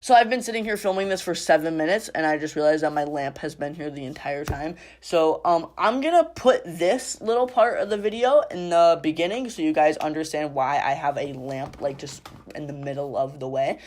So I've been sitting here filming this for 7 minutes, and I just realized that my lamp has been here the entire time. So I'm gonna put this little part of the video in the beginning so you guys understand why I have a lamp like just in the middle of the way.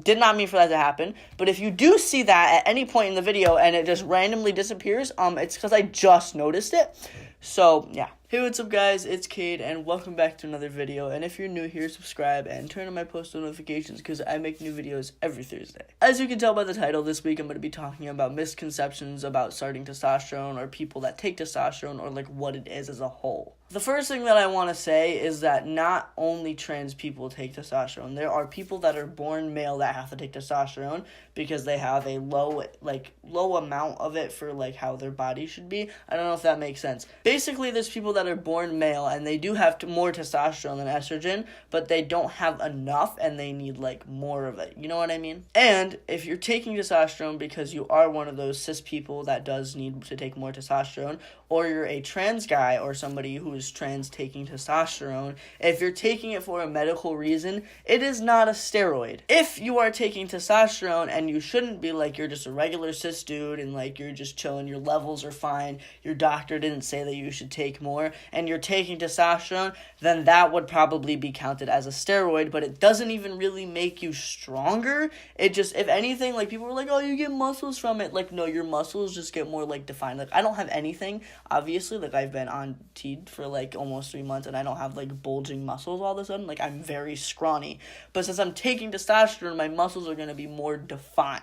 Did not mean for that to happen, but if you do see that at any point in the video and it just randomly disappears, it's because I just noticed it. So yeah. Hey, what's up guys, it's Cade, and welcome back to another video, and if you're new here, subscribe and turn on my post notifications because I make new videos every Thursday. As you can tell by the title, this week I'm going to be talking about misconceptions about starting testosterone, or people that take testosterone, or like what it is as a whole. The first thing that I want to say is that not only trans people take testosterone. There are people that are born male that have to take testosterone because they have a low amount of it for like how their body should be. I don't know if that makes sense. Basically, there's people that are born male and they do have more testosterone than estrogen, but they don't have enough and they need like more of it. You know what I mean? And if you're taking testosterone because you are one of those cis people that does need to take more testosterone, or you're a trans guy or somebody who is trans taking testosterone, if you're taking it for a medical reason, it is not a steroid. If you are taking testosterone and you shouldn't be, like you're just a regular cis dude and like you're just chilling, your levels are fine, your doctor didn't say that you should take more, and you're taking testosterone, then that would probably be counted as a steroid, but it doesn't even really make you stronger. It just, if anything, like people were like, oh, you get muscles from it. Like, no, your muscles just get more like defined. Like, I don't have anything, obviously, like I've been on TED for like almost 3 months and I don't have like bulging muscles all of a sudden. Like, I'm very scrawny, but since I'm taking testosterone, my muscles are going to be more defined.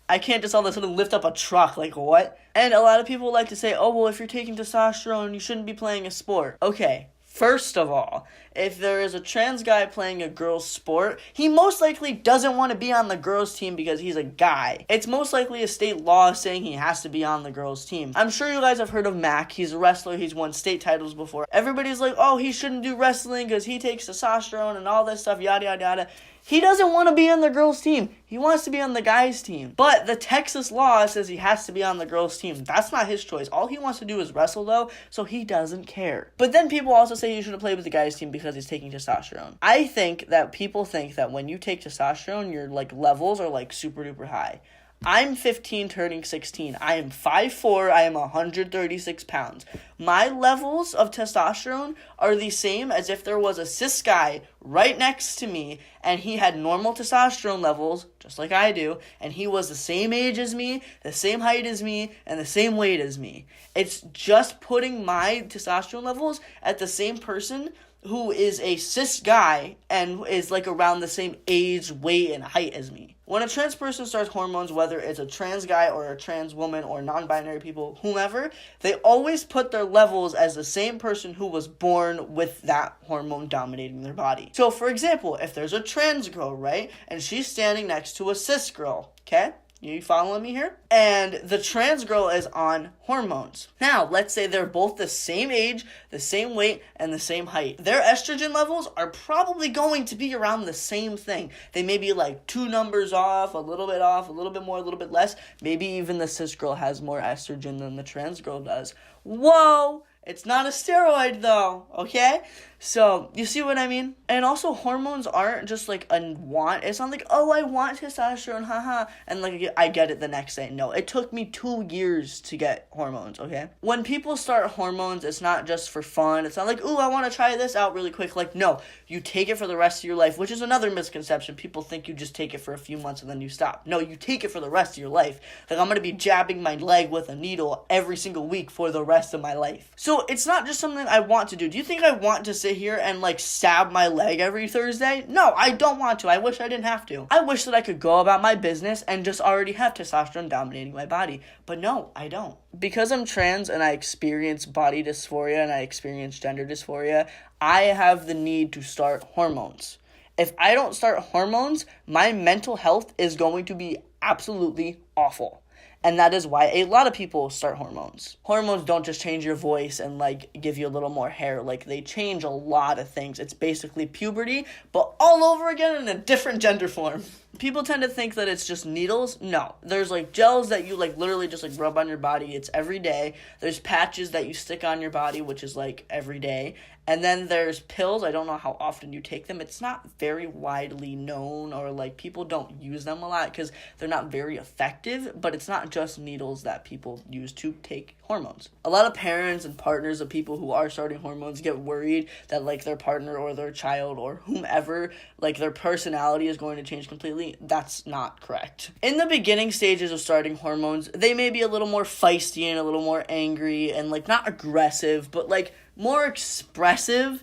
I can't just all of a sudden lift up a truck, like what? And a lot of people like to say, oh, well, if you're taking testosterone, you shouldn't be playing a sport. Okay, first of all, if there is a trans guy playing a girl's sport, he most likely doesn't want to be on the girls' team because he's a guy. It's most likely a state law saying he has to be on the girls' team. I'm sure you guys have heard of Mac. He's a wrestler. He's won state titles before. Everybody's like, oh, he shouldn't do wrestling because he takes testosterone and all this stuff, yada, yada, yada. He doesn't want to be on the girls' team. He wants to be on the guys' team. But the Texas law says he has to be on the girls' team. That's not his choice. All he wants to do is wrestle, though, so he doesn't care. But then people also say you shouldn't play with the guys' team because he's taking testosterone. I think that people think that when you take testosterone, your like levels are like super duper high. I'm 15 turning 16. I am 5'4". I am 136 pounds. My levels of testosterone are the same as if there was a cis guy right next to me and he had normal testosterone levels, just like I do, and he was the same age as me, the same height as me, and the same weight as me. It's just putting my testosterone levels at the same person who is a cis guy and is like around the same age, weight, and height as me. When a trans person starts hormones, whether it's a trans guy or a trans woman or non-binary people, whomever, they always put their levels as the same person who was born with that hormone dominating their body. So, for example, if there's a trans girl, right, and she's standing next to a cis girl, okay? You following me here? And the trans girl is on hormones. Now, let's say they're both the same age, the same weight, and the same height. Their estrogen levels are probably going to be around the same thing. They may be like 2 numbers off, a little bit more, a little bit less. Maybe even the cis girl has more estrogen than the trans girl does. Whoa! It's not a steroid though, okay? So, you see what I mean? And also, hormones aren't just like a want. It's not like, oh, I want testosterone, haha, and like I get it the next day. No, it took me 2 years to get hormones, okay? When people start hormones, it's not just for fun. It's not like, ooh, I want to try this out really quick. Like, no, you take it for the rest of your life, which is another misconception. People think you just take it for a few months and then you stop. No, you take it for the rest of your life. Like, I'm going to be jabbing my leg with a needle every single week for the rest of my life. So, it's not just something I want to do. Do you think I want to sit here and like stab my leg every Thursday? No, I don't want to. I wish I didn't have to. I wish that I could go about my business and just already have testosterone dominating my body. But no, I don't. Because I'm trans and I experience body dysphoria and I experience gender dysphoria, I have the need to start hormones. If I don't start hormones, my mental health is going to be absolutely awful. And that is why a lot of people start hormones. Hormones don't just change your voice and like give you a little more hair. Like they change a lot of things. It's basically puberty, but all over again in a different gender form. People tend to think that it's just needles. No, there's like gels that you like literally just like rub on your body. It's every day. There's patches that you stick on your body, which is like every day. And then there's pills. I don't know how often you take them. It's not very widely known, or like people don't use them a lot because they're not very effective, but it's not just needles that people use to take hormones. A lot of parents and partners of people who are starting hormones get worried that like their partner or their child or whomever, like their personality is going to change completely. That's not correct. In the beginning stages of starting hormones, they may be a little more feisty and a little more angry and like not aggressive, but like more expressive.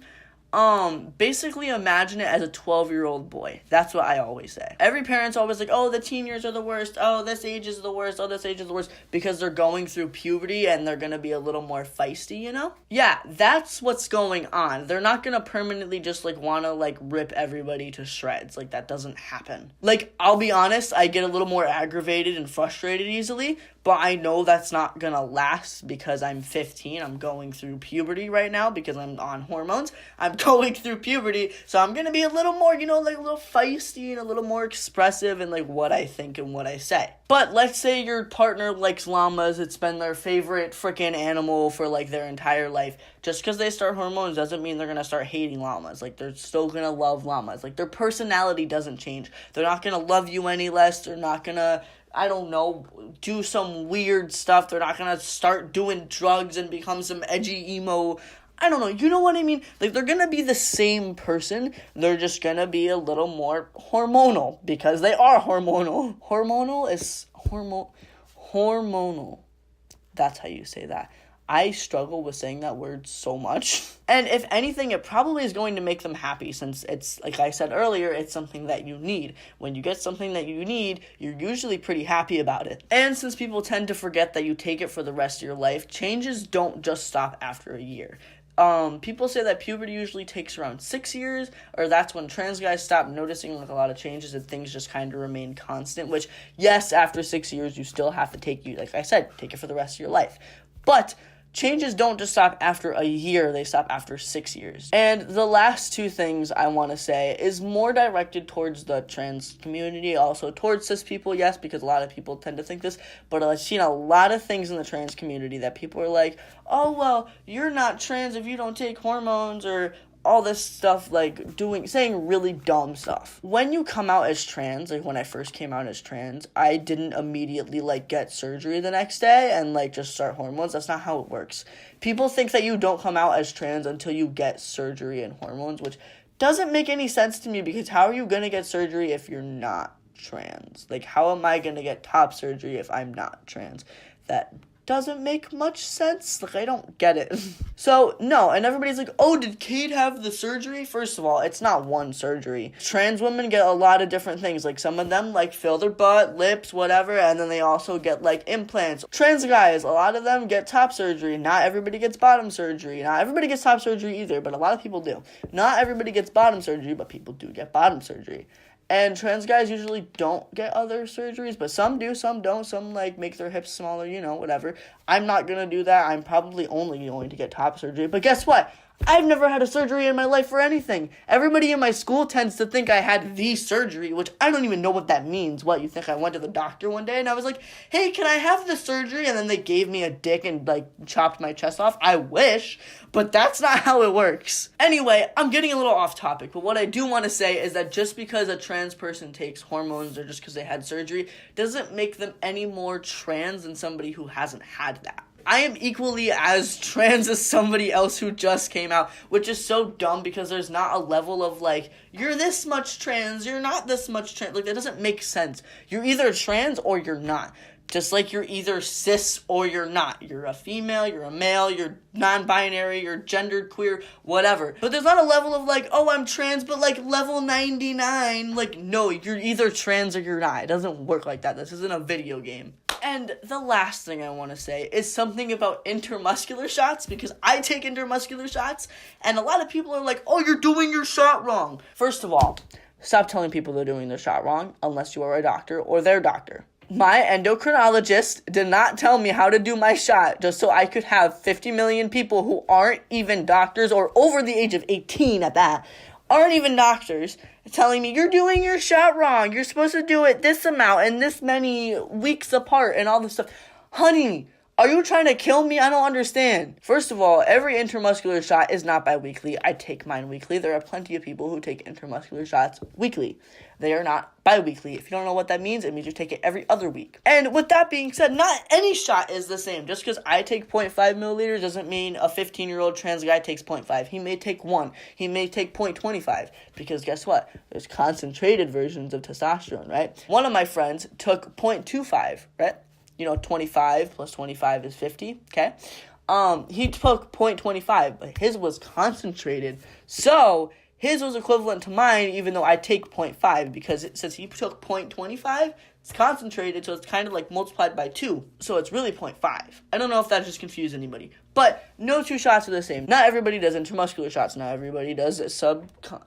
Basically imagine it as a 12-year-old boy. That's what I always say. Every parent's always like, oh, the teen years are the worst. Oh, this age is the worst. Oh, this age is the worst. Because they're going through puberty and they're going to be a little more feisty, you know? Yeah, that's what's going on. They're not going to permanently just like want to like rip everybody to shreds. Like that doesn't happen. Like, I'll be honest, I get a little more aggravated and frustrated easily, but I know that's not going to last because I'm 15. I'm going through puberty right now because I'm on hormones. I'm going through puberty, so I'm going to be a little more, like a little feisty and a little more expressive in like what I think and what I say. But let's say your partner likes llamas. It's been their favorite freaking animal for like their entire life. Just because they start hormones doesn't mean they're going to start hating llamas. Like they're still going to love llamas. Like their personality doesn't change. They're not going to love you any less. They're not going to, I don't know, do some weird stuff. They're not going to start doing drugs and become some edgy emo. I don't know. You know what I mean? Like, they're going to be the same person. They're just going to be a little more hormonal because they are hormonal. Hormonal. That's how you say that. I struggle with saying that word so much. And if anything, it probably is going to make them happy since it's, like I said earlier, it's something that you need. When you get something that you need, you're usually pretty happy about it. And since people tend to forget that you take it for the rest of your life, changes don't just stop after a year. People say that puberty usually takes around 6 years, or that's when trans guys stop noticing like a lot of changes and things just kind of remain constant, which, yes, after 6 years, you still have to take it for the rest of your life. But changes don't just stop after a year, they stop after 6 years. And the last two things I want to say is more directed towards the trans community, also towards cis people, yes, because a lot of people tend to think this, but I've seen a lot of things in the trans community that people are like, oh, well, you're not trans if you don't take hormones, or all this stuff, like saying really dumb stuff. When you come out as trans, like when I first came out as trans, I didn't immediately like get surgery the next day and like just start hormones. That's not how it works. People think that you don't come out as trans until you get surgery and hormones, which doesn't make any sense to me because how are you going to get surgery if you're not trans? Like, how am I going to get top surgery if I'm not trans? That doesn't make much sense. Like, I don't get it. So, no, and everybody's like, oh, did Kate have the surgery? First of all, it's not one surgery. Trans women get a lot of different things. Like, some of them, like, fill their butt, lips, whatever, and then they also get, like, implants. Trans guys, a lot of them get top surgery. Not everybody gets bottom surgery. Not everybody gets top surgery either, but a lot of people do. Not everybody gets bottom surgery, but people do get bottom surgery. And trans guys usually don't get other surgeries, but some do, some don't. Some, like, make their hips smaller, whatever. I'm not going to do that. I'm probably only going to get top surgery. But guess what? I've never had a surgery in my life for anything. Everybody in my school tends to think I had the surgery, which I don't even know what that means. What, you think I went to the doctor one day and I was like, hey, can I have the surgery? And then they gave me a dick and, like, chopped my chest off. I wish, but that's not how it works. Anyway, I'm getting a little off topic, but what I do want to say is that just because a trans person takes hormones or just because they had surgery doesn't make them any more trans than somebody who hasn't had that. I am equally as trans as somebody else who just came out, which is so dumb because there's not a level of, like, you're this much trans, you're not this much trans. Like, that doesn't make sense. You're either trans or you're not. Just like you're either cis or you're not. You're a female, you're a male, you're non-binary, you're gendered queer, whatever. But there's not a level of like, oh, I'm trans, but like level 99. Like, no, you're either trans or you're not. It doesn't work like that. This isn't a video game. And the last thing I want to say is something about intermuscular shots, because I take intermuscular shots, and a lot of people are like, oh, you're doing your shot wrong. First of all, stop telling people they're doing their shot wrong unless you are a doctor or their doctor. My endocrinologist did not tell me how to do my shot just so I could have 50 million people who aren't even doctors or over the age of 18 at that, aren't even doctors, telling me you're doing your shot wrong. You're supposed to do it this amount and this many weeks apart and all this stuff. Honey, are you trying to kill me? I don't understand. First of all, every intramuscular shot is not bi-weekly. I take mine weekly. There are plenty of people who take intramuscular shots weekly. They are not bi-weekly. If you don't know what that means, it means you take it every other week. And with that being said, not any shot is the same. Just because I take 0.5 milliliters doesn't mean a 15-year-old trans guy takes 0.5. He may take 1. He may take 0.25. Because guess what? There's concentrated versions of testosterone, right? One of my friends took 0.25, right? 25 plus 25 is 50, okay? He took 0.25, but his was concentrated. So his was equivalent to mine, even though I take 0.5, because since he took 0.25, it's concentrated, so it's kind of like multiplied by 2. So it's really 0.5. I don't know if that just confused anybody. But no two shots are the same. Not everybody does intramuscular shots. Not everybody does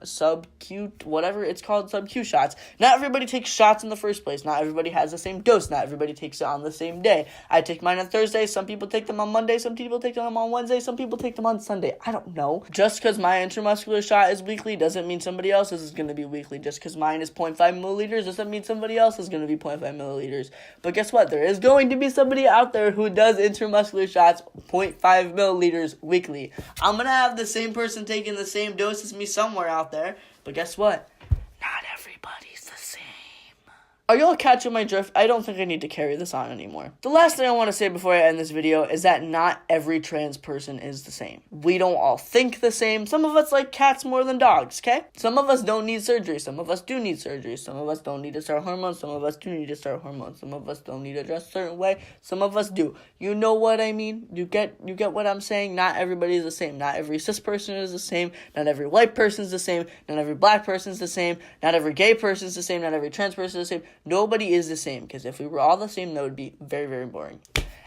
sub-Q, whatever it's called, sub-Q shots. Not everybody takes shots in the first place. Not everybody has the same dose. Not everybody takes it on the same day. I take mine on Thursday. Some people take them on Monday. Some people take them on Wednesday. Some people take them on Sunday. I don't know. Just because my intramuscular shot is weekly doesn't mean somebody else's is going to be weekly. Just because mine is 0.5 milliliters doesn't mean somebody else is going to be 0.5 milliliters. But guess what? There is going to be somebody out there who does intramuscular shots 0.5 milliliters weekly. I'm gonna have the same person taking the same dose as me somewhere out there, but guess what? Not everybody's the same. Are y'all catching my drift? I don't think I need to carry this on anymore. The last thing I want to say before I end this video is that not every trans person is the same. We don't all think the same. Some of us like cats more than dogs, okay? Some of us don't need surgery. Some of us do need surgery. Some of us don't need to start hormones. Some of us do need to start hormones. Some of us don't need to dress a certain way. Some of us do. You know what I mean? You get what I'm saying? Not everybody is the same. Not every cis person is the same. Not every white person is the same. Not every black person is the same. Not every gay person is the same. Not every trans person is the same. Nobody is the same, because if we were all the same, that would be very, very boring.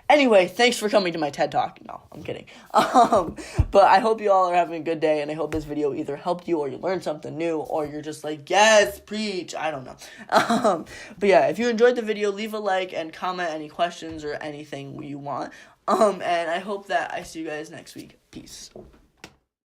Anyway, thanks for coming to my TED Talk. No, I'm kidding. But I hope you all are having a good day, and I hope this video either helped you or you learned something new, or you're just like, yes, preach. I don't know. But yeah, if you enjoyed the video, leave a like and comment any questions or anything you want. And I hope that I see you guys next week. Peace.